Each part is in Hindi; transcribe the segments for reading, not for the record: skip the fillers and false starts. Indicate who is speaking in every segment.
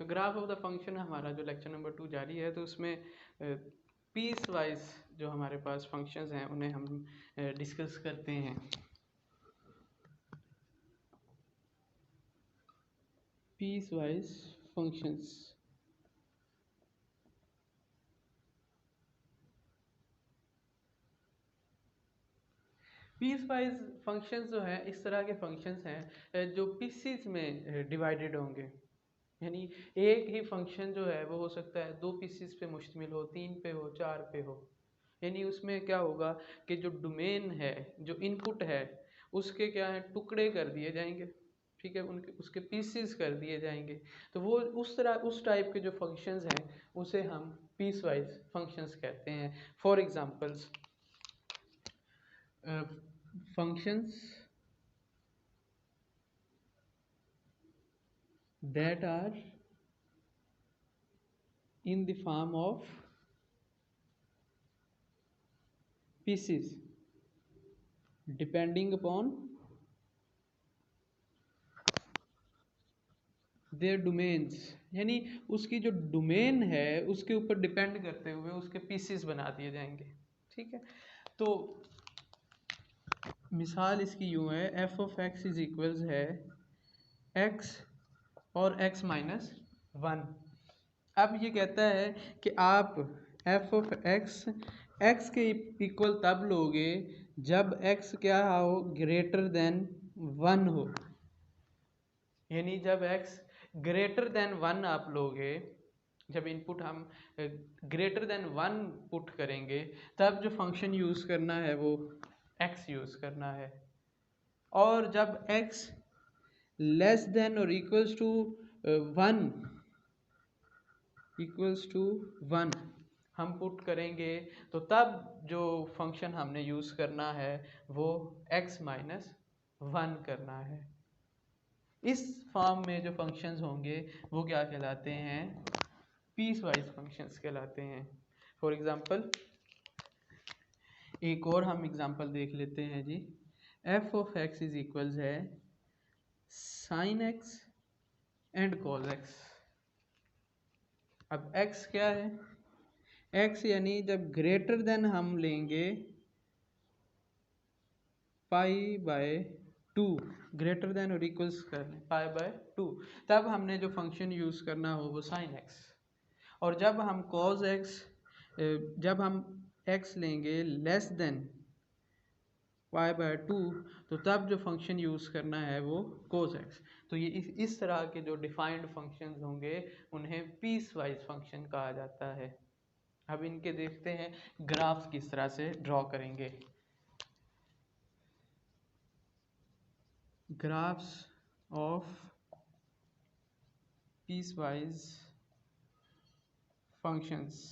Speaker 1: ग्राफ ऑफ द फंक्शन हमारा जो लेक्चर नंबर 2 जारी है, तो उसमें पीस वाइज जो हमारे पास फंक्शंस हैं उन्हें हम डिस्कस करते हैं। Piecewise functions, piecewise functions जो है इस तरह के फंक्शंस हैं जो पीसीज में डिवाइडेड होंगे। यानी एक ही फंक्शन जो है वो हो सकता है 2 पीसीस पे मुश्तमिल हो, 3 पे हो, 4 पे हो। यानी उसमें क्या होगा कि जो डोमेन है, जो इनपुट है, उसके क्या है टुकड़े कर दिए जाएंगे, ठीक है, उनके उसके पीसेस कर दिए जाएंगे। तो वो उस तरह उस टाइप के जो फंक्शंस हैं उसे हम पीस वाइज फंक्शंस कहते हैं। For examples, functions that are in the form of pieces depending upon their domains। यानी उसकी जो डोमेन है उसके ऊपर डिपेंड करते हुए उसके पीसेस बना दिए जाएंगे, ठीक है। तो मिसाल इसकी यूँ है, F of x is equals है एक्स और एक्स माइनस 1। अब ये कहता है कि आप एफ ऑफ एक्स के इक्वल तब लोगे जब एक्स क्या हो, ग्रेटर देन 1 हो। यानी जब एक्स ग्रेटर देन 1 आप लोगे, जब इनपुट हम ग्रेटर देन 1 पुट करेंगे, तब जो फंक्शन यूज़ करना है वो एक्स यूज़ करना है। और जब एक्स लेस देन और इक्वल्स टू 1 हम पुट करेंगे, तो तब जो फंक्शन हमने यूज़ करना है वो x माइनस 1 करना है। इस फॉर्म में जो फंक्शंस होंगे वो क्या कहलाते हैं, पीस वाइज फंक्शंस कहलाते हैं। फॉर एग्जांपल एक और हम एग्जांपल देख लेते हैं जी। F of x is equals है sine x and cos x. अब x क्या है, x यानी जब ग्रेटर देन हम लेंगे पाई बाय 2, ग्रेटर देन और इक्वल्स कर लें पाई बाय 2, तब हमने जो फंक्शन यूज़ करना हो वो साइन x। और जब हम cos x, जब हम x लेंगे लेस देन पाई बाय 2, तो तब जो फंक्शन यूज़ करना है वो cos x। तो ये इस तरह के जो डिफाइंड फंक्शंस होंगे उन्हें पीस वाइज फंक्शन कहा जाता है। अब इनके देखते हैं ग्राफ्स किस तरह से ड्रॉ करेंगे। Graphs of peace wise functions.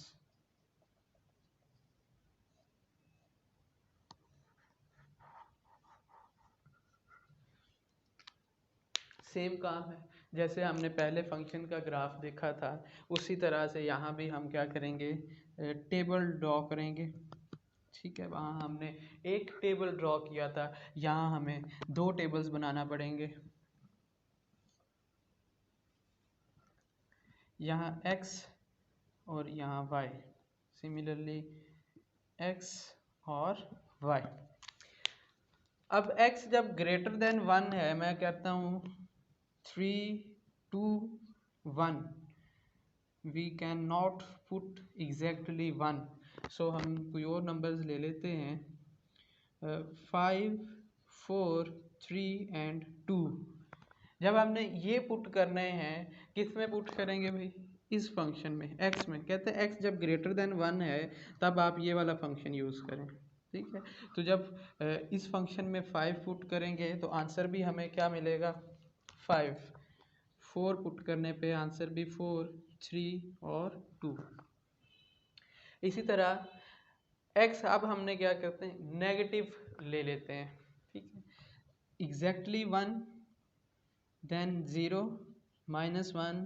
Speaker 1: Same काम है, जैसे हमने पहले फंक्शन का ग्राफ देखा था उसी तरह से यहाँ भी हम क्या करेंगे, टेबल ड्रॉ करेंगे, ठीक है। वहाँ हमने एक टेबल ड्रॉ किया था, यहाँ हमें 2 टेबल्स बनाना पड़ेंगे। यहाँ x और यहाँ y, सिमिलरली x और y। अब x जब ग्रेटर देन 1 है, मैं कहता हूँ 3, 2, 1, we can not put exactly 1, so हम कोई और नंबर्स ले लेते हैं, 5, 4, 3 एंड 2। जब हमने ये पुट करने हैं, किस में पुट करेंगे भाई, इस फंक्शन में x में। कहते हैं x जब ग्रेटर देन 1 है तब आप ये वाला फंक्शन यूज़ करें, ठीक है। तो जब इस फंक्शन में 5 पुट करेंगे तो आंसर भी हमें क्या मिलेगा, 5। 4 पुट करने पे आंसर भी 4, 3 और 2। इसी तरह x अब हमने क्या करते हैं, नेगेटिव ले लेते हैं, ठीक है। Exactly 1, then 0, -1,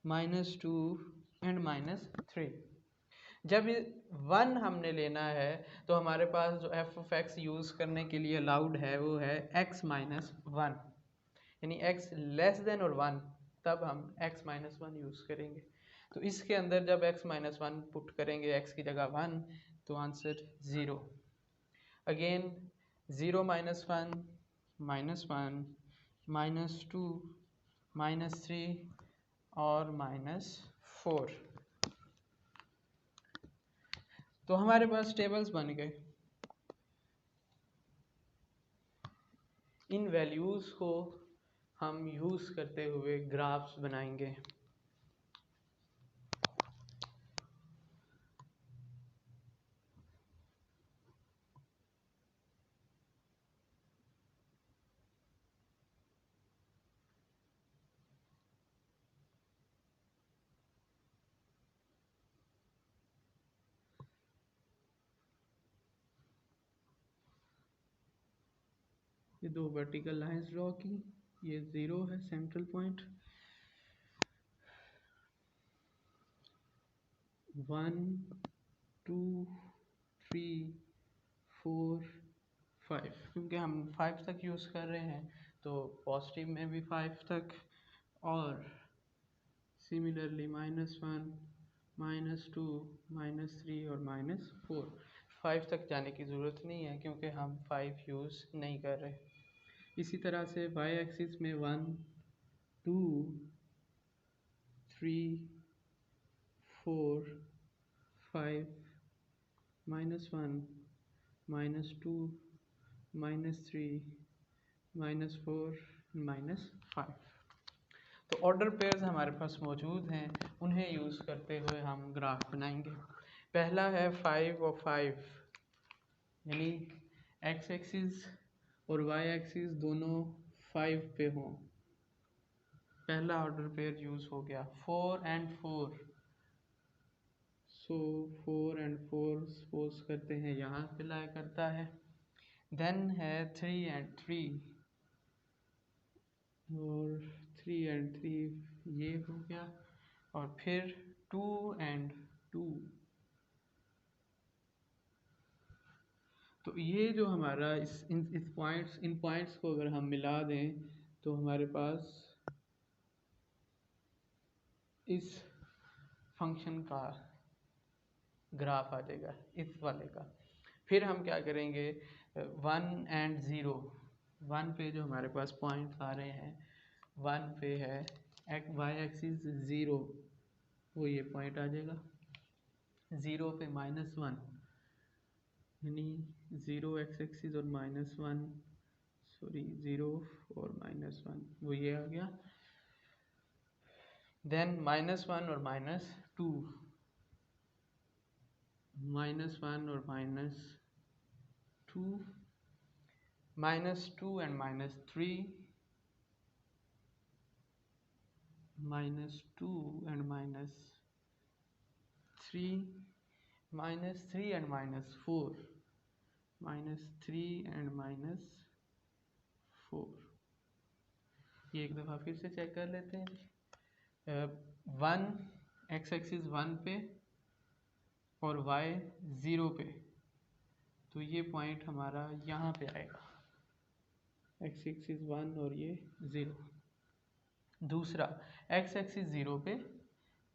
Speaker 1: -2 and -3। जब 1 हमने लेना है तो हमारे पास जो एफ ऑफ एक्स यूज़ करने के लिए अलाउड है वो है x माइनस 1, यानी x लेस देन और 1 तब हम x-1 यूज़ करेंगे। तो इसके अंदर जब x-1 पुट करेंगे, x की जगह 1, तो आंसर 0। अगेन 0 -1 -1 -2 -3 और -4। तो हमारे पास टेबल्स बन गए। इन वैल्यूज़ को हम यूज़ करते हुए ग्राफ्स बनाएंगे। ये दो वर्टिकल लाइंस ड्रॉ की, ये 0 है सेंट्रल पॉइंट, 1 2 3 4 5, क्योंकि हम 5 तक यूज़ कर रहे हैं तो पॉजिटिव में भी 5 तक, और सिमिलरली -1 -2 -3 और -4। 5 तक जाने की ज़रूरत नहीं है क्योंकि हम 5 यूज़ नहीं कर रहे। इसी तरह से y एक्सिस में 1 2 3 4 5 -1 -2 -3 -4 -5। तो ऑर्डर पेयर्स हमारे पास मौजूद हैं, उन्हें यूज़ करते हुए हम ग्राफ बनाएंगे। पहला है 5 और 5, यानी x एक्सिस और y एक्सिस दोनों 5 पे हों। पहला ऑर्डर पेयर यूज़ हो गया। 4 and 4, सो 4 and 4 सपोज करते हैं यहाँ पे लाया करता है। देन है 3 and 3, और 3 and 3 ये हो गया, और फिर 2 and 2। तो ये जो हमारा इन पॉइंट्स को अगर हम मिला दें तो हमारे पास इस फंक्शन का ग्राफ आ जाएगा, इस वाले का। फिर हम क्या करेंगे, 1 and 0, 1 पे जो हमारे पास पॉइंट्स आ रहे हैं, 1 पे है y एक्सिस 0, वो ये पॉइंट आ जाएगा। 0 पे -1, यानी 0 x एक्सिस और -1, सॉरी 0 और -1, वो ये आ गया। देन -1 और -2, -1 और -2, -2 and -3, -2 and -3, -3 and -4, -3 and -4। ये एक दफ़ा फिर से चेक कर लेते हैं। 1 x एक्सिस 1 पे और y 0 पे, तो ये पॉइंट हमारा यहाँ पे आएगा, x एक्सिस 1 और ये 0। दूसरा x एक्सिस 0 पे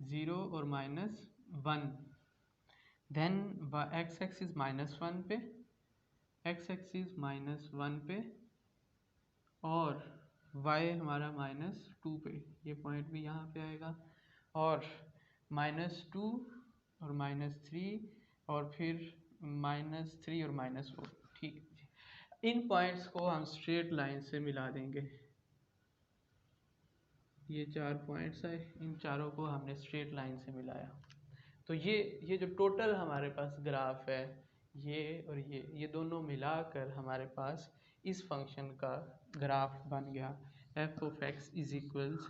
Speaker 1: 0 और -1, देन x एक्सिस -1 पे, x एक्सिस -1 पे, और y हमारा -2 पे, ये पॉइंट भी यहाँ पे आएगा, और -2 और -3, और फिर -3 और -4। ठीक है, इन पॉइंट्स को हम स्ट्रेट लाइन से मिला देंगे। ये 4 पॉइंट्स है, इन चारों को हमने स्ट्रेट लाइन से मिलाया। तो ये जो टोटल हमारे पास ग्राफ है, ये और ये दोनों मिलाकर हमारे पास इस फंक्शन का ग्राफ बन गया। f of x is equals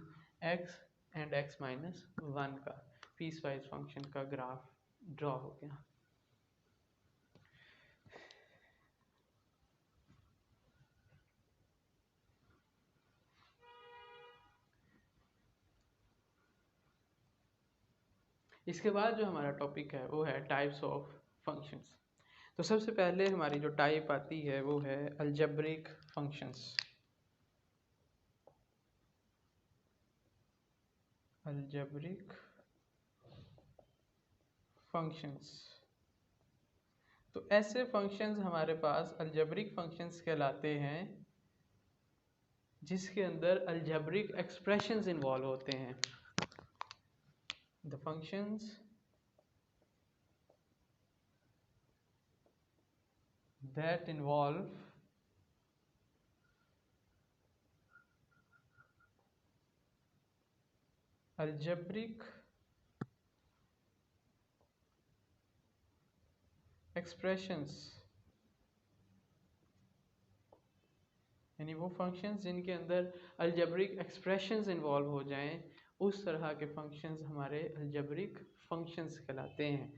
Speaker 1: x and x minus 1 का पीस वाइज फंक्शन का ग्राफ ड्रॉ हो गया। इसके बाद जो हमारा टॉपिक है वो है टाइप्स ऑफ फंक्शंस। तो सबसे पहले हमारी जो टाइप आती है वो है अलजेब्रिक फंक्शंस। Algebraic functions. तो ऐसे फंक्शंस हमारे पास अलजेब्रिक फंक्शंस कहलाते हैं जिसके अंदर अलजेब्रिक एक्सप्रेशंस इन्वॉल्व होते हैं। The functions that involve algebraic expressions, यानी वो फंक्शंस जिनके अंदर अलजेब्रिक एक्सप्रेशंस इन्वॉल्व हो जाएं, उस तरह के फंक्शंस हमारे अलजेब्रिक फंक्शंस कहलाते हैं।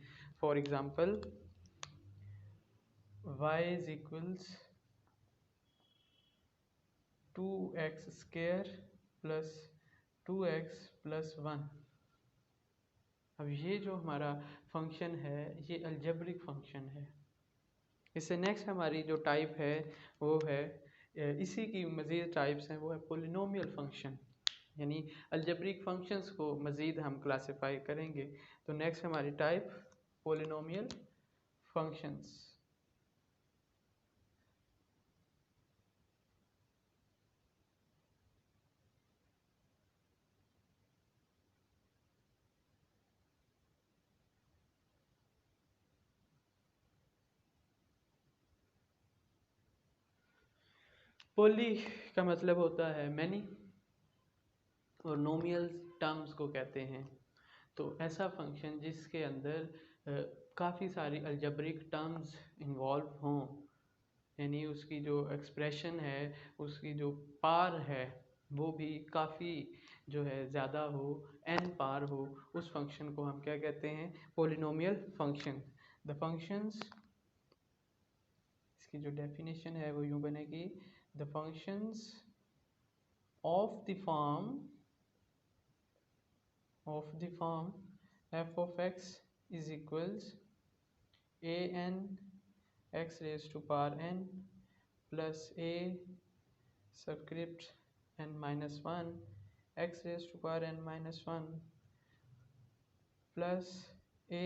Speaker 1: For example y is equals 2x square plus 2x plus 1। अब ये जो हमारा फंक्शन है ये अलजेब्रिक फंक्शन है। इससे नेक्स्ट हमारी जो टाइप है वो है, इसी की मज़ीद टाइप्स हैं, वो है पोलिनोमियल फंक्शन। यानी अलजेब्रिक फंक्शंस को मज़ीद हम क्लासिफाई करेंगे। तो नेक्स्ट हमारी टाइप पोलिनोमियल फंक्शंस। पोली का मतलब होता है मैनी और नोमियल टर्म्स को कहते हैं। तो ऐसा फंक्शन जिसके अंदर काफ़ी सारी अलजेब्रिक टर्म्स इन्वॉल्व हों, यानी उसकी जो एक्सप्रेशन है, उसकी जो पार है वो भी काफ़ी जो है ज़्यादा हो, n पार हो, उस फंक्शन को हम क्या कहते हैं? Polynomial function. द फंक्शंस, इसकी जो डेफिनेशन है वो यूँ बनेगी, the functions of the form f of x is equals a n x raised to power n plus a subscript n minus 1 x raised to power n minus 1 plus a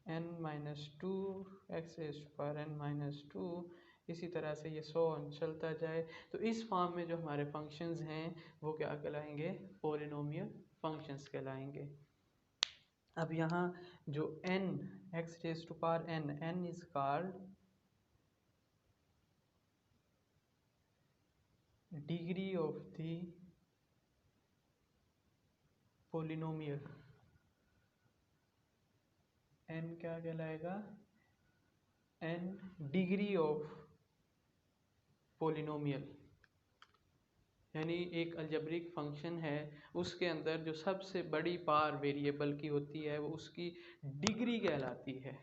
Speaker 1: n minus 2 x raised to power n minus 2, इसी तरह से ये सो ऑन चलता जाए। तो इस फॉर्म में जो हमारे फंक्शंस हैं वो क्या कहलाएंगे? पोलिनोमियल फंक्शंस कहलाएंगे। अब यहाँ जो n x raised to power n is called degree of the polynomial। n क्या कहलाएगा? n degree of polynomial. यानी एक अलजेब्रिक फंक्शन है, उसके अंदर जो सबसे बड़ी पार वेरिएबल की होती है वो उसकी डिग्री कहलाती है।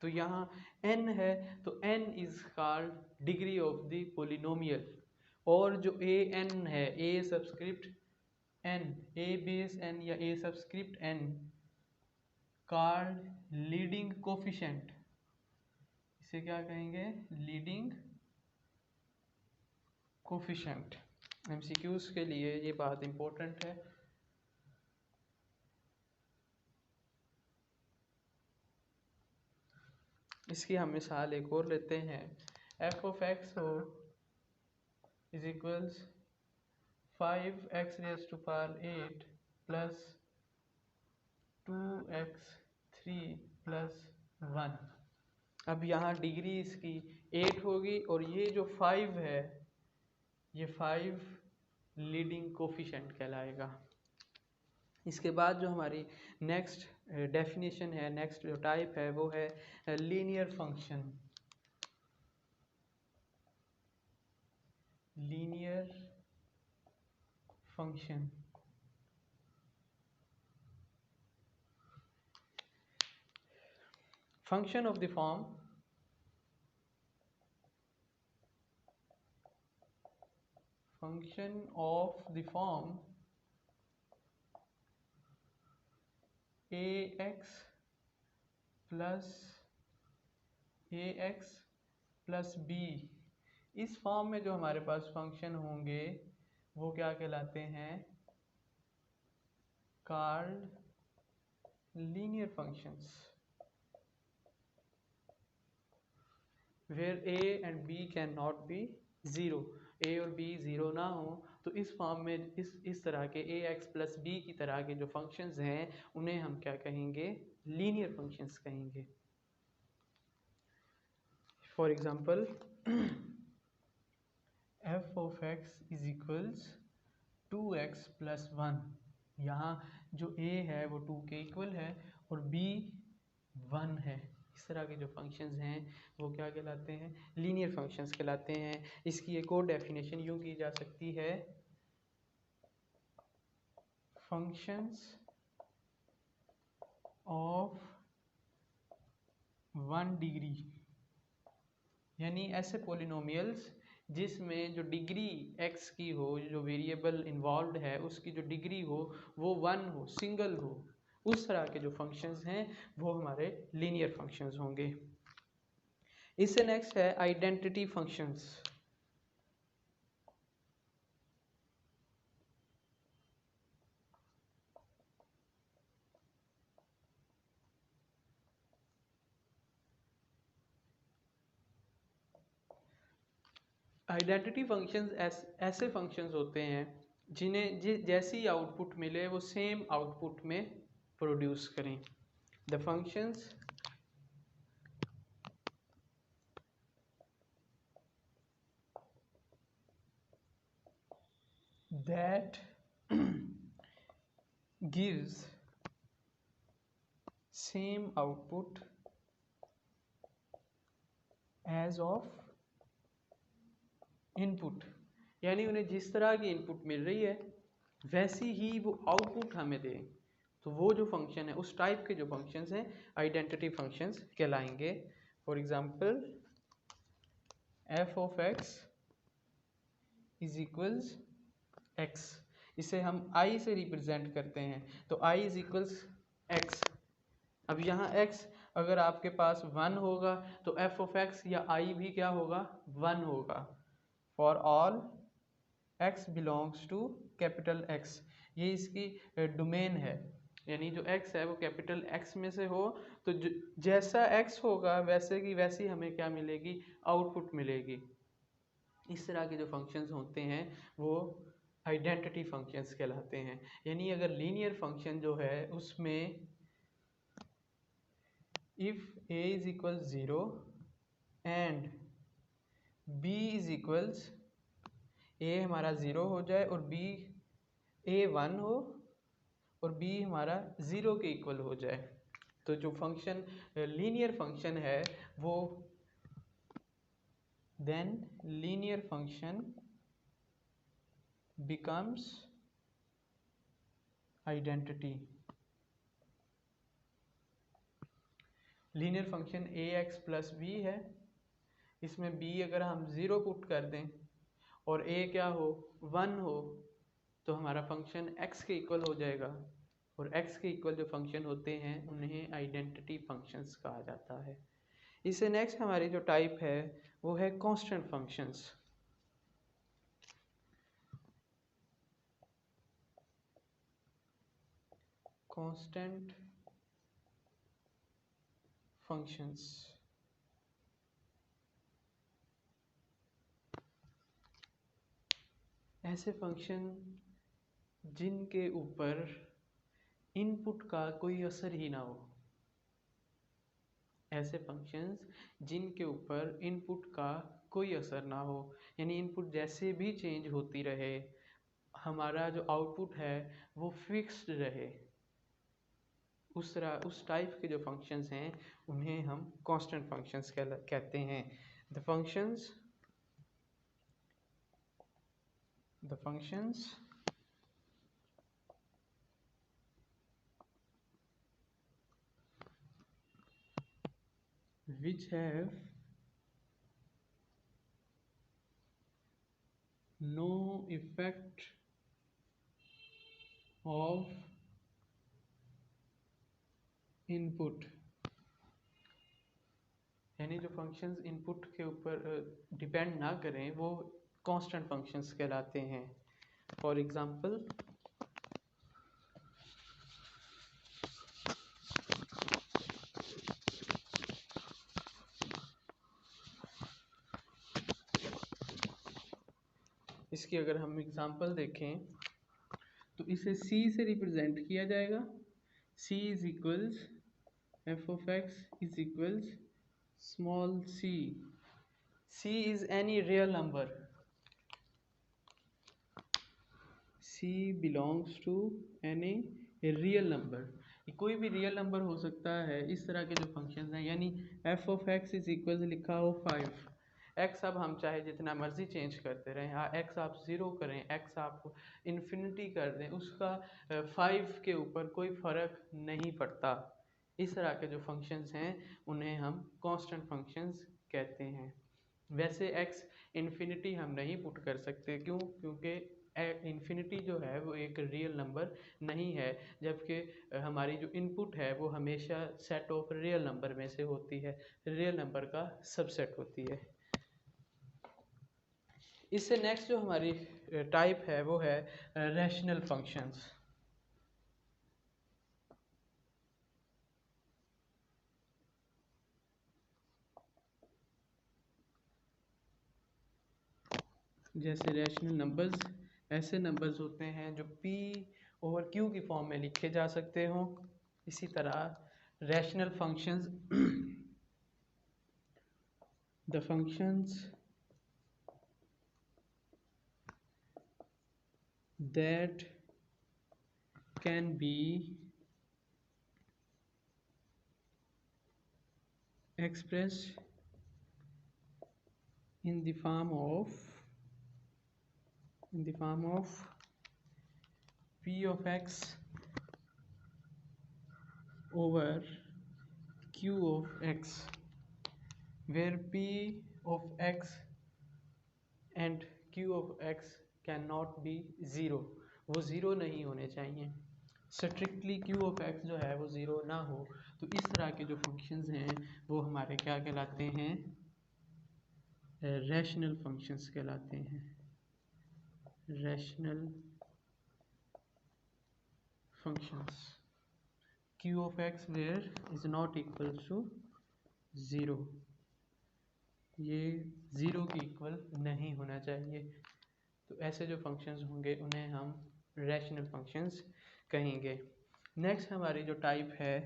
Speaker 1: तो यहाँ n है तो n is called degree of the polynomial. और जो a n है, a subscript n, a base n या a subscript n called leading coefficient. इसे क्या कहेंगे? Leading coefficient. MCQs के लिए ये बात इम्पोर्टेंट है। इसकी हम मिसाल एक और लेते हैं। f of x हो is equals 5x raised to power 8 plus 2x3 plus 1। अब यहाँ डिग्री इसकी 8 होगी और ये जो 5 है ये 5 लीडिंग कोफिशिएंट कहलाएगा। इसके बाद जो हमारी नेक्स्ट डेफिनेशन है, नेक्स्ट जो टाइप है वो है linear function. Linear function function of the form ax plus b। इस फॉर्म में जो हमारे पास फंक्शन होंगे वो क्या कहलाते हैं? called linear functions where a and b cannot be zero, a और b ज़ीरो ना हो, तो इस फॉर्म में इस तरह के ए एक्स प्लस बी की तरह के जो फंक्शंस हैं उन्हें हम क्या कहेंगे, लीनियर फंक्शंस कहेंगे। For example f of x is equals 2x plus 1, यहाँ जो a है वो 2 के इक्वल है और b 1 है। इस तरह के जो फंक्शंस हैं वो क्या कहलाते हैं, लीनियर फंक्शंस कहलाते हैं। इसकी एक और डेफिनेशन यूँ की जा सकती है, फंक्शंस ऑफ 1 डिग्री, यानी ऐसे पोलिनोमियल्स जिसमें जो डिग्री x की हो, जो वेरिएबल इन्वॉल्व है उसकी जो डिग्री हो वो 1 हो, सिंगल हो, उस तरह के जो फंक्शंस हैं वो हमारे लीनियर फंक्शंस होंगे। इससे नेक्स्ट है आइडेंटिटी फंक्शंस। आइडेंटिटी फंक्शंस ऐसे फंक्शंस होते हैं जिन्हें जैसी आउटपुट मिले वो सेम आउटपुट में प्रोड्यूस करें। The functions that gives same output as of input, यानी उन्हें जिस तरह की इनपुट मिल रही है वैसी ही वो आउटपुट हमें दें, तो वो जो फंक्शन है उस टाइप के जो फंक्शंस हैं आइडेंटिटी फंक्शंस कहलाएंगे। For example f of x is equals x, इसे हम i से रिप्रेजेंट करते हैं, तो i इज इक्वल्स x। अब यहाँ x अगर आपके पास 1 होगा तो f ऑफ x या i भी क्या होगा, 1 होगा। For all x belongs to capital X, ये इसकी डोमेन है, यानी जो x है वो कैपिटल X में से हो तो जैसा x होगा वैसे की वैसी हमें क्या मिलेगी, आउटपुट मिलेगी। इस तरह के जो फंक्शंस होते हैं वो आइडेंटिटी फंक्शंस कहलाते हैं। यानी अगर लीनियर फंक्शन जो है उसमें if a is equal 0 and b is equals, a हमारा 0 हो जाए और b a 1 हो और b हमारा 0 के इक्वल हो जाए, तो जो फंक्शन लीनियर फंक्शन है वो then linear function becomes identity। Linear function a x plus b है, इसमें b अगर हम 0 पुट कर दें और a क्या हो, 1 हो, तो हमारा फंक्शन x के इक्वल हो जाएगा, और x के इक्वल जो फंक्शन होते हैं उन्हें आइडेंटिटी फंक्शंस कहा जाता है। इससे नेक्स्ट हमारी जो टाइप है वो है कांस्टेंट फंक्शंस। कांस्टेंट फंक्शंस ऐसे फंक्शन जिनके ऊपर इनपुट का कोई असर ही ना हो, ऐसे फंक्शंस जिनके ऊपर इनपुट का कोई असर ना हो, यानी इनपुट जैसे भी चेंज होती रहे हमारा जो आउटपुट है वो फिक्स्ड रहे, उस तरह उस टाइप के जो फंक्शंस हैं उन्हें हम कांस्टेंट फंक्शंस कहते हैं। The functions which have no effect of input, यानी जो फंक्शंस इनपुट के ऊपर डिपेंड ना करें वो कांस्टेंट फंक्शंस कहलाते हैं। फॉर एग्जांपल इसकी अगर हम एग्जांपल देखें तो इसे c से रिप्रेजेंट किया जाएगा। c is equals f of x is equals small c। c is any real number, c belongs to any real number. कोई भी रियल नंबर हो सकता है। इस तरह के जो फंक्शंस हैं, यानी F of x is equal लिखा हो 5, एक्स अब हम चाहे जितना मर्जी चेंज करते रहें, हाँ एक्स आप 0 करें, एक्स आप इन्फिनिटी कर दें, उसका 5 के ऊपर कोई फ़र्क नहीं पड़ता। इस तरह के जो फंक्शंस हैं उन्हें हम कांस्टेंट फंक्शंस कहते हैं। वैसे एक्स इन्फिनिटी हम नहीं पुट कर सकते, क्यों? क्योंकि इन्फिनिटी जो है वो एक रियल नंबर नहीं है, जबकि हमारी जो इनपुट है वो हमेशा सेट ऑफ रियल नंबर में से होती है, रियल नंबर का सबसेट होती है। इससे नेक्स्ट जो हमारी टाइप है वो है रैशनल फंक्शंस। जैसे रैशनल नंबर्स ऐसे नंबर्स होते हैं जो p ओवर q की फॉर्म में लिखे जा सकते हों। इसी तरह rational functions the functions that can be expressed in the form of p of x over q of x, where p of x and q of x cannot be 0। वो ज़ीरो नहीं होने चाहिए, स्ट्रिक्टली q ऑफ x जो है वो ज़ीरो ना हो। तो इस तरह के जो फंक्शंस हैं वो हमारे क्या कहलाते हैं? रैशनल फंक्शंस कहलाते हैं। Rational functions q of x where is not equal to 0, ये 0 की इक्वल नहीं होना चाहिए। तो ऐसे जो फंक्शंस होंगे उन्हें हम रैशनल फंक्शंस कहेंगे। नेक्स्ट हमारी जो टाइप है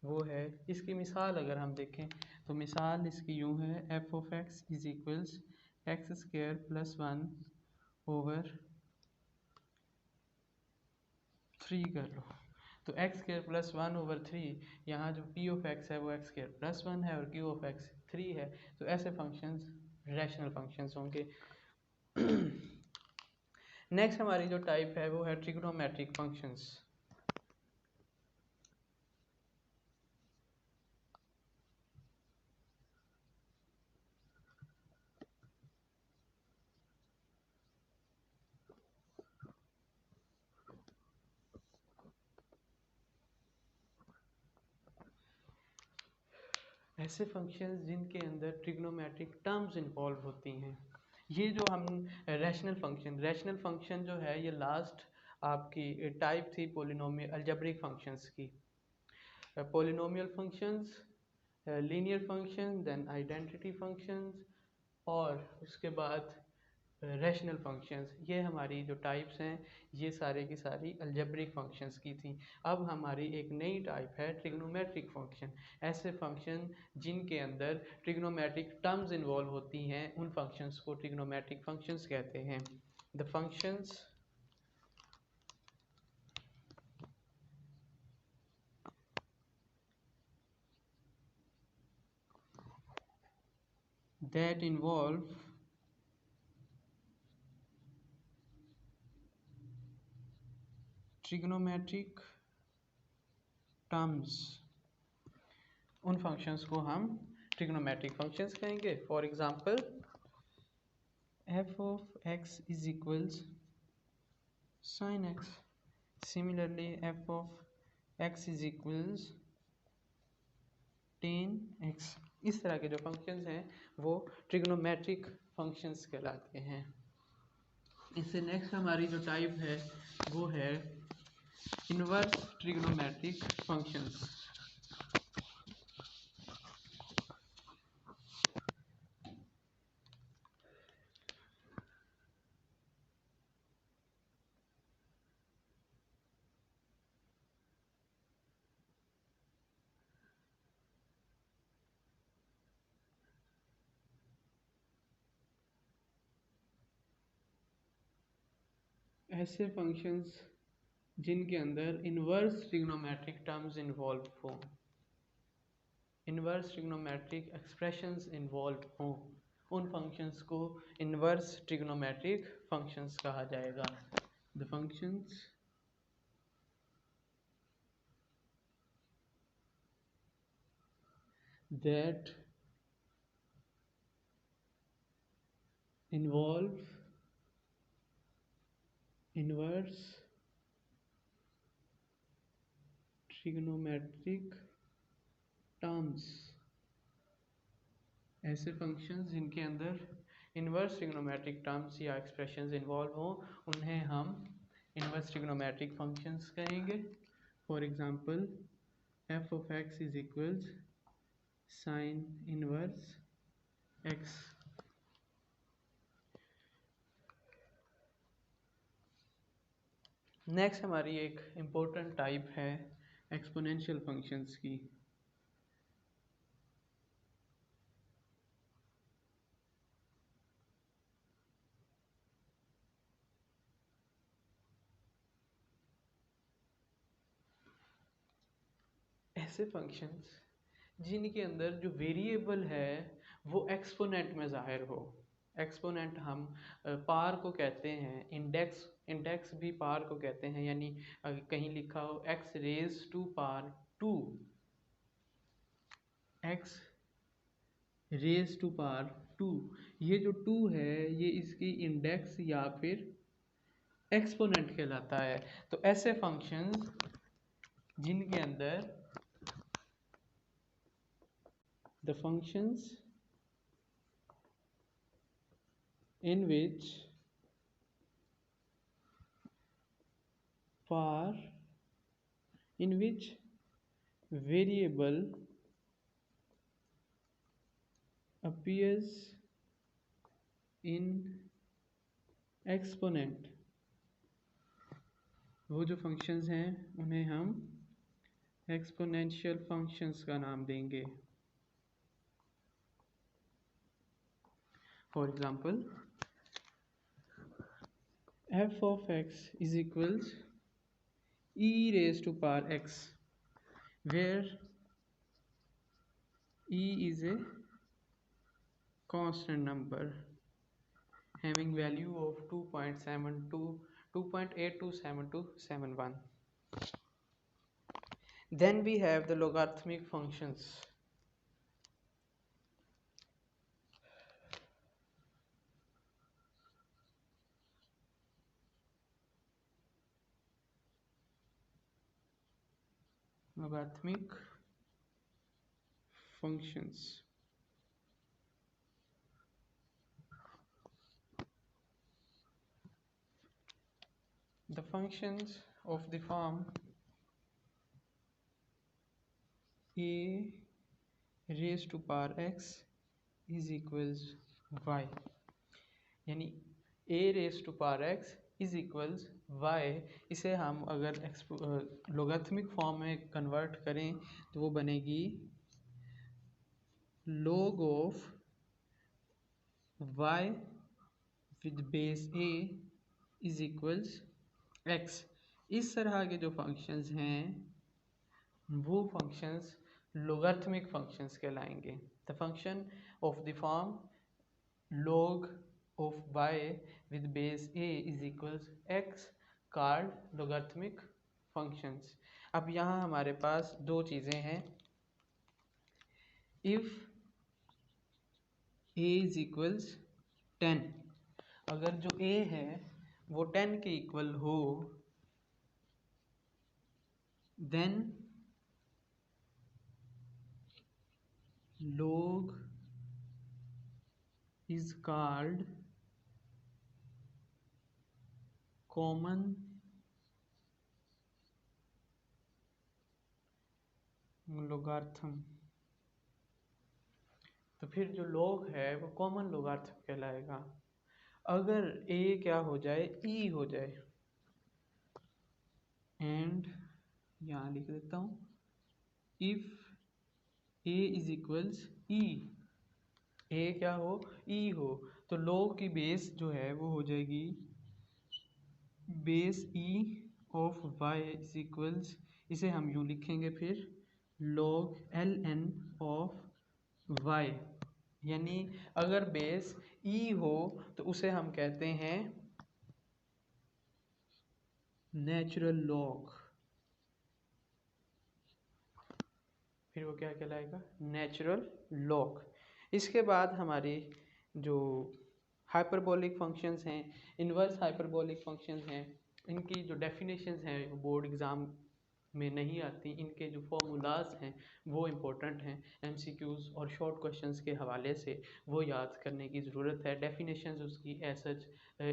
Speaker 1: वो है, इसकी मिसाल अगर हम देखें तो मिसाल इसकी यूँ है, F of x is equals x square plus 1 over 3 कर लो। तो एक्स स्क्वायर प्लस 1 ओवर 3, यहाँ जो पी ऑफ एक्स है वो एक्स स्क्वायर प्लस 1 है और क्यू ऑफ एक्स 3 है। तो ऐसे फंक्शंस रैशनल फंक्शंस होंगे। नेक्स्ट हमारी जो टाइप है वो है ट्रिग्नोमेट्रिक फंक्शंस। ऐसे फंक्शंस जिनके अंदर ट्रिग्नोमेट्रिक टर्म्स इन्वॉल्व होती हैं, ये जो हम रैशनल फंक्शन जो है ये लास्ट आपकी टाइप थी पोलिनोमियल अलजेब्रिक फंक्शंस की। Polynomial functions, linear function, then identity functions और उसके बाद रैशनल फंक्शंस। ये हमारी जो टाइप्स हैं ये सारे की सारी अलजेब्रिक फंक्शंस की थी। अब हमारी एक नई टाइप है ट्रिग्नोमेट्रिक फंक्शन। ऐसे फंक्शन जिनके अंदर ट्रिग्नोमेट्रिक टर्म्स इन्वॉल्व होती हैं उन फंक्शंस को ट्रिग्नोमेट्रिक फंक्शंस कहते हैं। The functions that involve trigonometric terms, उन फंक्शंस को हम ट्रिग्नोमेट्रिक फंक्शंस कहेंगे। For example F of x is equals sin x, similarly F of x is equals tan x। इस तरह के जो फंक्शंस हैं वो ट्रिग्नोमेट्रिक फंक्शंस कहलाते हैं। इससे नेक्स्ट हमारी जो टाइप है वो है इनवर्स ट्रिग्नोमेट्रिक फंक्शंस। ऐसे फंक्शंस जिनके अंदर इन्वर्स ट्रिग्नोमेट्रिक टर्म्स इन्वॉल्व हों, इन्वर्स ट्रिग्नोमेट्रिक एक्सप्रेशंस इन्वॉल्व हों, उन फंक्शंस को इन्वर्स ट्रिग्नोमेट्रिक फंक्शंस कहा जाएगा। The functions that involve inverse trigonometric terms, ऐसे फंक्शंस जिनके अंदर इन्वर्स ट्रिग्नोमेट्रिक टर्म्स या एक्सप्रेशंस इन्वॉल्व हों उन्हें हम इन्वर्स ट्रिग्नोमेट्रिक फंक्शंस कहेंगे। For example f of x is equals sin inverse x। Next हमारी एक इम्पोर्टेंट टाइप है एक्सपोनेंशियल फंक्शंस की। ऐसे फंक्शंस जिनके अंदर जो वेरिएबल है वो एक्सपोनेंट में ज़ाहिर हो। एक्सपोनेंट हम पार को कहते हैं, इंडेक्स भी पार को कहते हैं, यानी कहीं लिखा हो x raise to power 2, x raise to power 2, ये जो 2 है ये इसकी इंडेक्स या फिर एक्सपोनेंट कहलाता है। तो ऐसे फंक्शंस जिनके अंदर the functions in which variable appears in exponent, वो जो फंक्शंस हैं उन्हें हम एक्सपोनेंशियल फंक्शंस का नाम देंगे। For example f of x is equals e raised to power x, where e is a constant number having value of 2.827271. Then we have the logarithmic functions. Logarithmic functions. The functions of the form a raised to power x is equals y, यानी a raised to power x is equals y, इसे हम अगर लोगरिथमिक फॉर्म में कन्वर्ट करें तो वो बनेगी log of y with base a is equals x। इस तरह के जो फंक्शंस हैं वो फंक्शंस लोगरिथमिक फंक्शंस कहलाएंगे। The function of the form log of y with base a is equals x called logarithmic functions। अब यहाँ हमारे पास दो चीज़ें हैं। if a is equals 10, अगर जो a है वो 10 के इक्वल हो then log is called common logarithm। तो फिर जो log है वो कॉमन लोगारिथम कहलाएगा। अगर a क्या हो जाए, e हो जाए, एंड यहाँ लिख देता हूँ if a is equals e, a क्या हो, e हो, तो log की बेस जो है वो हो जाएगी base e of y is equals, इसे हम यूँ लिखेंगे फिर log l n of y, यानी अगर बेस ई हो तो उसे हम कहते हैं नेचुरल लॉग, फिर वो क्या कहलाएगा, नेचुरल लॉग। इसके बाद हमारी जो हाइपरबोलिक फंक्शंस हैं, इन्वर्स हाइपरबोलिक फंक्शंस हैं, इनकी जो डेफिनेशंस हैं वो बोर्ड एग्ज़ाम में नहीं आती, इनके जो फॉर्मूलाज हैं वो इम्पोर्टेंट हैं, एमसीक्यूज़ और शॉर्ट क्वेश्चंस के हवाले से वो याद करने की ज़रूरत है, डेफिनेशंस उसकी एज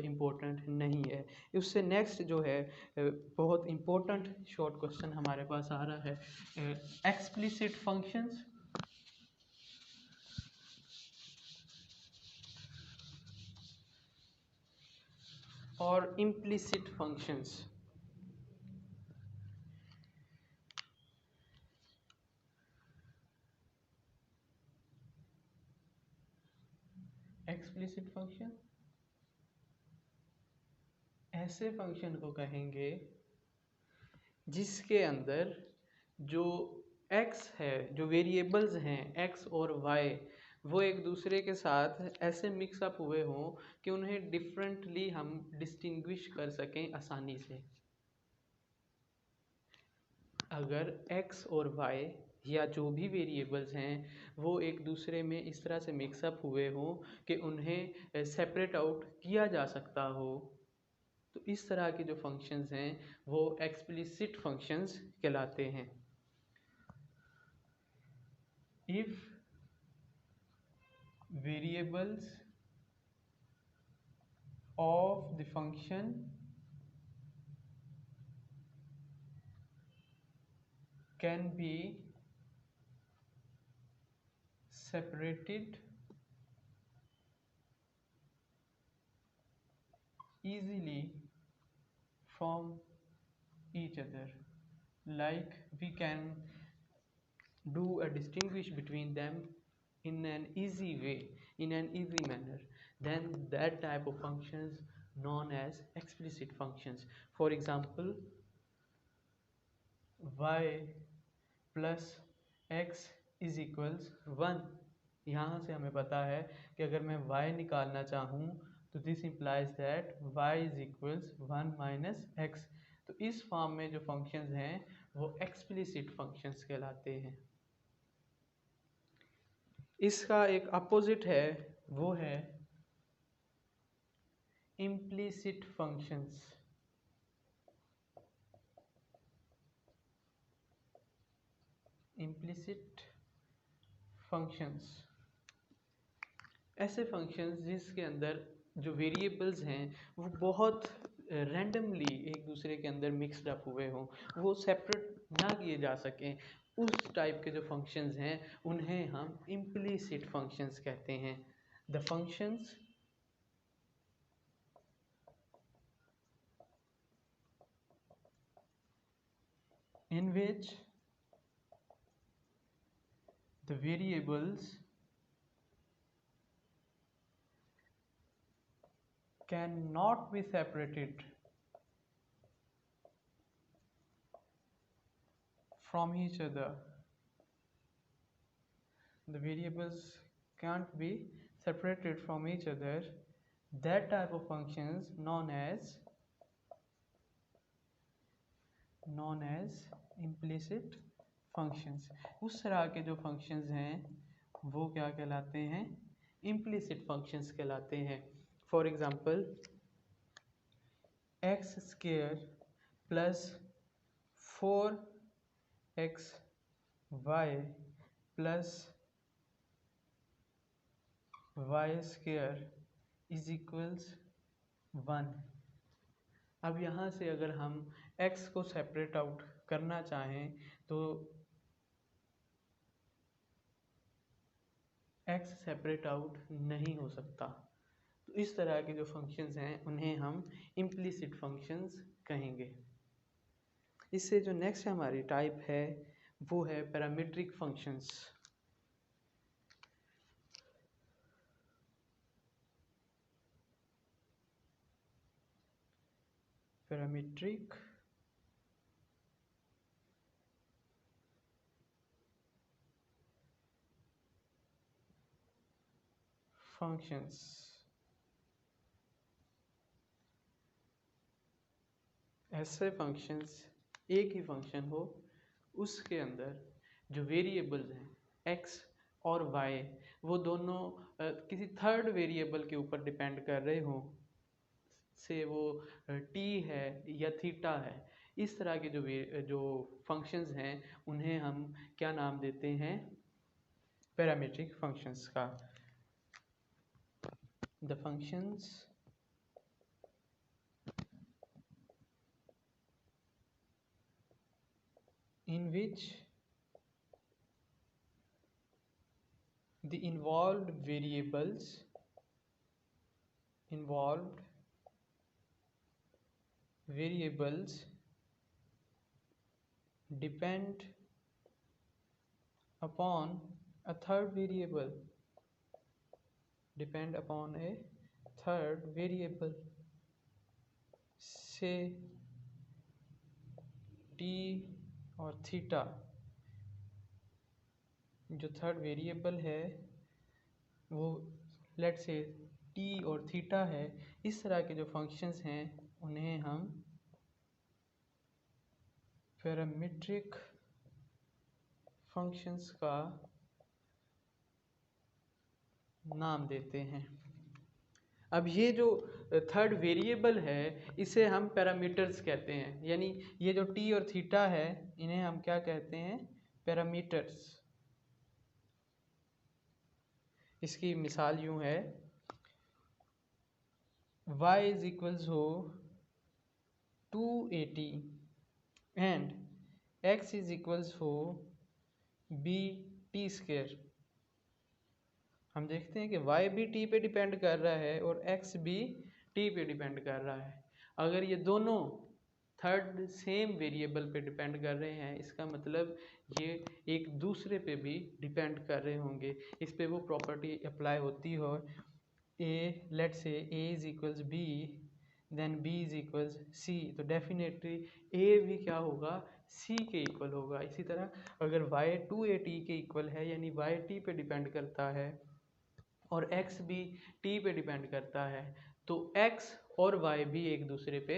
Speaker 1: इम्पोर्टेंट नहीं है। उससे नेक्स्ट जो है बहुत इम्पोर्टेंट शॉर्ट क्वेश्चन हमारे पास आ रहा है, एक्सप्लिसिट फंक्शंस और इम्प्लिसिट फंक्शंस। एक्सप्लिसिट फंक्शन ऐसे फंक्शन को कहेंगे जिसके अंदर जो x है, जो वेरिएबल्स हैं x और y, वो एक दूसरे के साथ ऐसे मिक्सअप हुए हों कि उन्हें डिफरेंटली हम डिस्टिंग्विश कर सकें आसानी से। अगर x और y या जो भी वेरिएबल्स हैं वो एक दूसरे में इस तरह से मिक्सअप हुए हों कि उन्हें सेपरेट आउट किया जा सकता हो, तो इस तरह के जो फंक्शंस हैं वो एक्सप्लिसिट फंक्शंस कहलाते हैं। If variables of the function can be separated easily from each other, like we can do a distinguish between them in an easy way, in an easy manner, then that type of functions known as explicit functions. For example, y plus x is equals 1, यहाँ से हमें पता है कि अगर मैं y निकालना चाहूँ तो this implies that y is equals 1 minus x। तो इस फॉर्म में जो फंक्शंस हैं वो एक्सप्लिसिट फंक्शंस कहलाते हैं। इसका एक अपोजिट है, वो है इम्प्लिसिट फंक्शंस। इम्प्लिसिट फंक्शंस ऐसे फंक्शंस जिसके अंदर जो वेरिएबल्स हैं वो बहुत रैंडमली एक दूसरे के अंदर मिक्सड अप हुए हों, वो सेपरेट ना किए जा सकें, उस टाइप के जो फंक्शंस हैं उन्हें हम इम्प्लिसिट फंक्शंस कहते हैं। The functions in which the variables cannot be separated from each other. The variables can't be separated from each other. That type of functions known as implicit functions। उस तरह के जो functions हैं वो क्या कहलाते हैं, implicit functions कहलाते हैं। For example, x square plus 4xy plus y square is equals 1। अब यहाँ से अगर हम x को सेपरेट आउट करना चाहें तो x सेपरेट आउट नहीं हो सकता। तो इस तरह के जो फंक्शंस हैं उन्हें हम इम्प्लिसिट फंक्शंस कहेंगे। इससे जो नेक्स्ट हमारी टाइप है वो है पैरामीट्रिक फंक्शंस। Parametric functions. ऐसे फंक्शंस, एक ही फंक्शन हो, उसके अंदर जो वेरिएबल्स हैं x और y, वो दोनों किसी थर्ड वेरिएबल के ऊपर डिपेंड कर रहे हों, से वो t है या थीटा है। इस तरह के जो फंक्शंस हैं उन्हें हम क्या नाम देते हैं? पैरामीट्रिक फंक्शंस का। The functions in which the involved variables depend upon a third variable, say t और थीटा। जो थर्ड वेरिएबल है वो लेट्स से t और थीटा है। इस तरह के जो फंक्शंस हैं उन्हें हम पैरामीट्रिक फंक्शंस का नाम देते हैं। अब ये जो थर्ड वेरिएबल है इसे हम पैरामीटर्स कहते हैं, यानी ये जो t और थीटा है इन्हें हम क्या कहते हैं? पैरामीटर्स। इसकी मिसाल यूं है, y इज इक्वल्स हो 280 एंड x इज इक्वल्स हो bt स्क्वायर। हम देखते हैं कि y भी t पे डिपेंड कर रहा है और x भी t पे डिपेंड कर रहा है। अगर ये दोनों थर्ड सेम वेरिएबल पे डिपेंड कर रहे हैं, इसका मतलब ये एक दूसरे पे भी डिपेंड कर रहे होंगे। इस पे वो प्रॉपर्टी अप्लाई होती हो, a let's say a is equals b then b is equals c, तो डेफिनेटली a भी क्या होगा? c के इक्वल होगा। इसी तरह अगर y 280 के इक्वल है यानी y t पे डिपेंड करता है और x भी t पे डिपेंड करता है, तो x और y भी एक दूसरे पे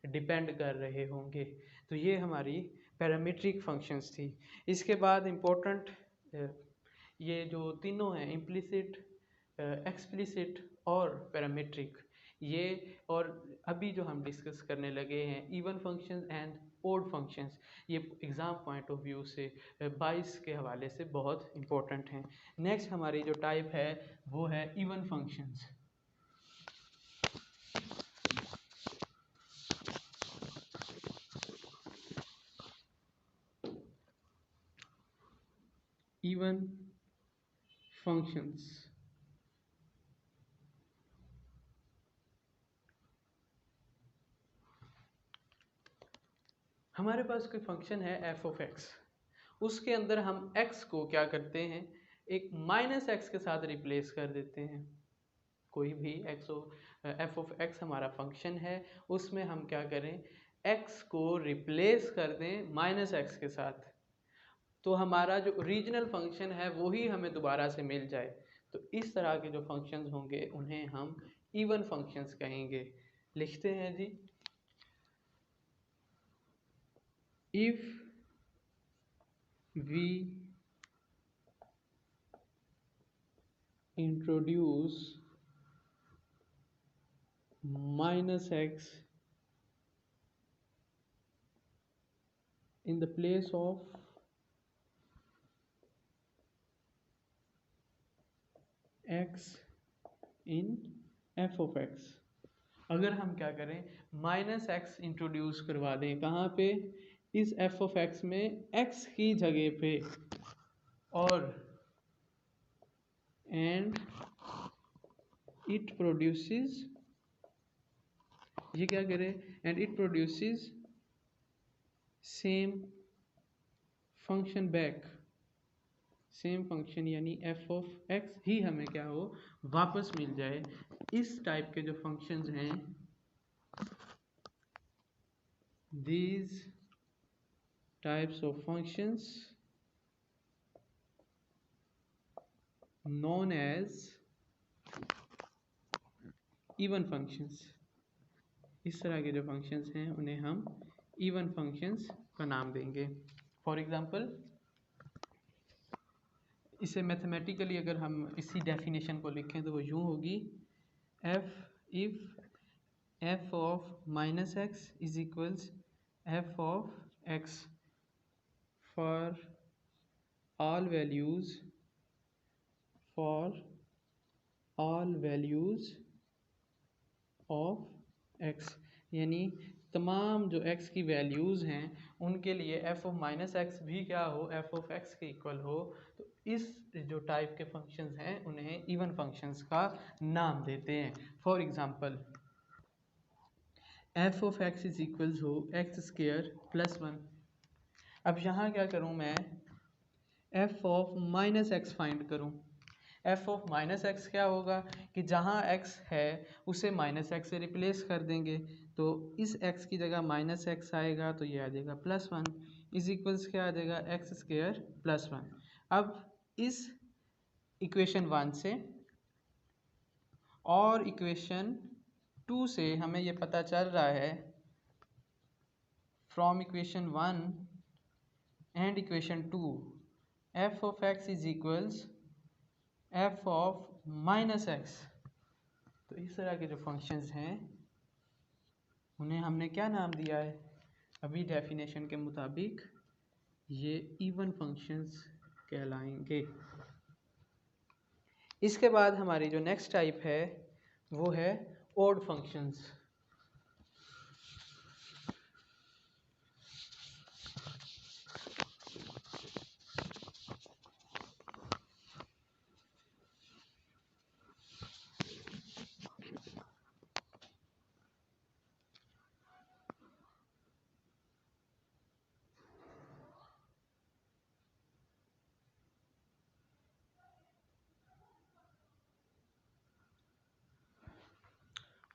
Speaker 1: डिपेंड कर रहे होंगे। तो ये हमारी पैरामीट्रिक फंक्शंस थी। इसके बाद इम्पोर्टेंट ये जो तीनों हैं, इम्प्लिसिट, एक्सप्लिसिट और पैरामीट्रिक, ये और अभी जो हम डिस्कस करने लगे हैं even functions and odd functions, ये एग्ज़ाम पॉइंट ऑफ व्यू से 22 के हवाले से बहुत इम्पोर्टेंट हैं। नेक्स्ट हमारी जो टाइप है वो है इवन फंक्शंस। इवन फंक्शंस हमारे पास कोई फंक्शन है f ऑफ x, उसके अंदर हम x को क्या करते हैं? एक माइनस x के साथ रिप्लेस कर देते हैं। कोई भी f ऑफ x हमारा फंक्शन है, उसमें हम क्या करें? x को रिप्लेस कर दें माइनस x के साथ, तो हमारा जो ओरिजिनल फंक्शन है वही हमें दोबारा से मिल जाए। तो इस तरह के जो फंक्शंस होंगे उन्हें हम इवन फंक्शंस कहेंगे। लिखते हैं जी, if we introduce minus x in the place of x in f of x, अगर हम क्या करें? माइनस एक्स इंट्रोड्यूस करवा दें, कहाँ पे? इस f ऑफ x में x की जगह पे, और एंड इट प्रोड्यूसेस, ये क्या करें? And it produces same function back, same function यानी f ऑफ x ही हमें क्या हो? वापस मिल जाए। इस टाइप के जो फंक्शंस हैं these types of functions known as even functions। इस तरह के जो फंक्शंस हैं उन्हें हम इवन फंक्शंस का नाम देंगे। फॉर एग्जांपल, इसे मैथमेटिकली अगर हम इसी डेफिनेशन को लिखें तो वो यूँ होगी, f of minus x is equals f of x for all values of x, यानी तमाम जो x की वैल्यूज़ हैं उनके लिए f of माइनस एक्स भी क्या हो, f of x के इक्वल हो। तो इस जो टाइप के फंक्शंस हैं उन्हें इवन फंक्शंस का नाम देते हैं। For example, f of x is equals हो एक्स स्क्वायर प्लस 1। अब यहाँ क्या करूँ मैं, f of minus x find करूँ। f ऑफ माइनस एक्स क्या होगा कि जहाँ x है उसे माइनस एक्स से रिप्लेस कर देंगे, तो इस x की जगह माइनस एक्स आएगा तो ये आ जाएगा प्लस 1 इज इक्वल्स क्या आ जाएगा, एक्स स्क्वायर प्लस 1। अब इस इक्वेशन 1 से और इक्वेशन 2 से हमें ये पता चल रहा है, from equation 1 and equation 2 f of x is equals f of minus x. तो इस तरह के जो फंक्शंस हैं उन्हें हमने क्या नाम दिया है, अभी डेफिनेशन के मुताबिक ये इवन फंक्शंस कहलाएंगे। इसके बाद हमारी जो नेक्स्ट टाइप है वो है ऑड फंक्शंस।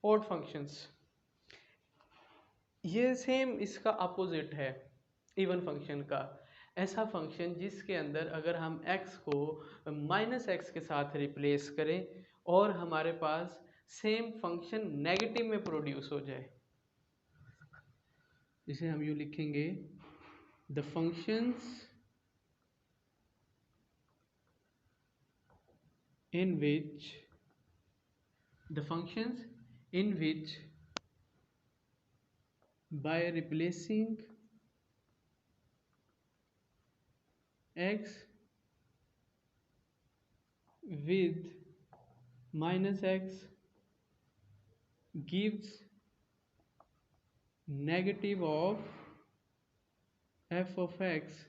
Speaker 1: ऑड फंक्शंस ये सेम इसका अपोजिट है इवन फंक्शन का। ऐसा फंक्शन जिसके अंदर अगर हम x को माइनस एक्स के साथ रिप्लेस करें और हमारे पास सेम फंक्शन नेगेटिव में प्रोड्यूस हो जाए, जिसे हम यूँ लिखेंगे, the functions in which by replacing x with minus x gives negative of f of x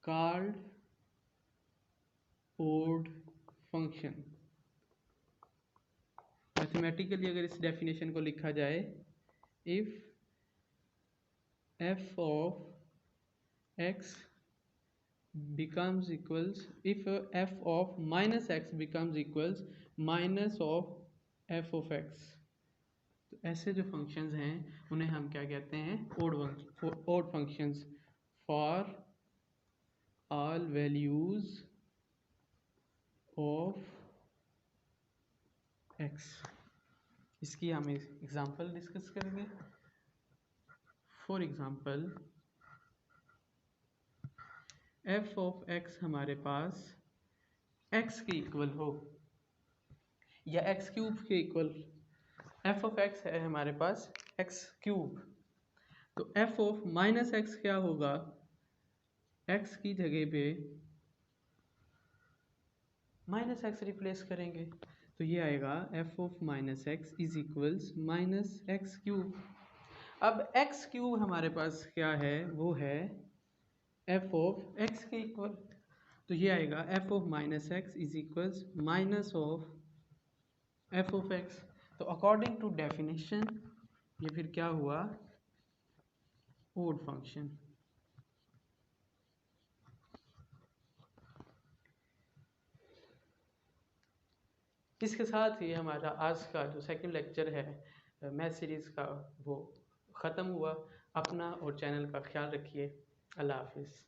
Speaker 1: called odd function। Mathematically अगर इस डेफिनेशन को लिखा जाए, if f of x becomes equals, if f of minus x becomes equals minus of f of x, तो ऐसे जो फंक्शंस हैं उन्हें हम क्या कहते हैं, odd functions for all values of x। इसकी हम एग्जांपल डिस्कस करेंगे। For example, f of x हमारे पास x के इक्वल हो या x क्यूब के इक्वल, f ऑफ x है हमारे पास x क्यूब, तो f ऑफ माइनस एक्स क्या होगा, x की जगह पे माइनस एक्स रिप्लेस करेंगे तो ये आएगा f of minus x is equals minus x cube. अब x क्यूब हमारे पास क्या है, वो है f ऑफ x के इक्वल, तो ये आएगा f of minus x is equals minus of f of x। तो अकॉर्डिंग टू डेफिनेशन ये फिर क्या हुआ, ओड फंक्शन। इसके साथ ही हमारा आज का जो सेकंड लेक्चर है मैथ सीरीज़ का वो ख़त्म हुआ। अपना और चैनल का ख्याल रखिए। अल्लाह हाफिज़।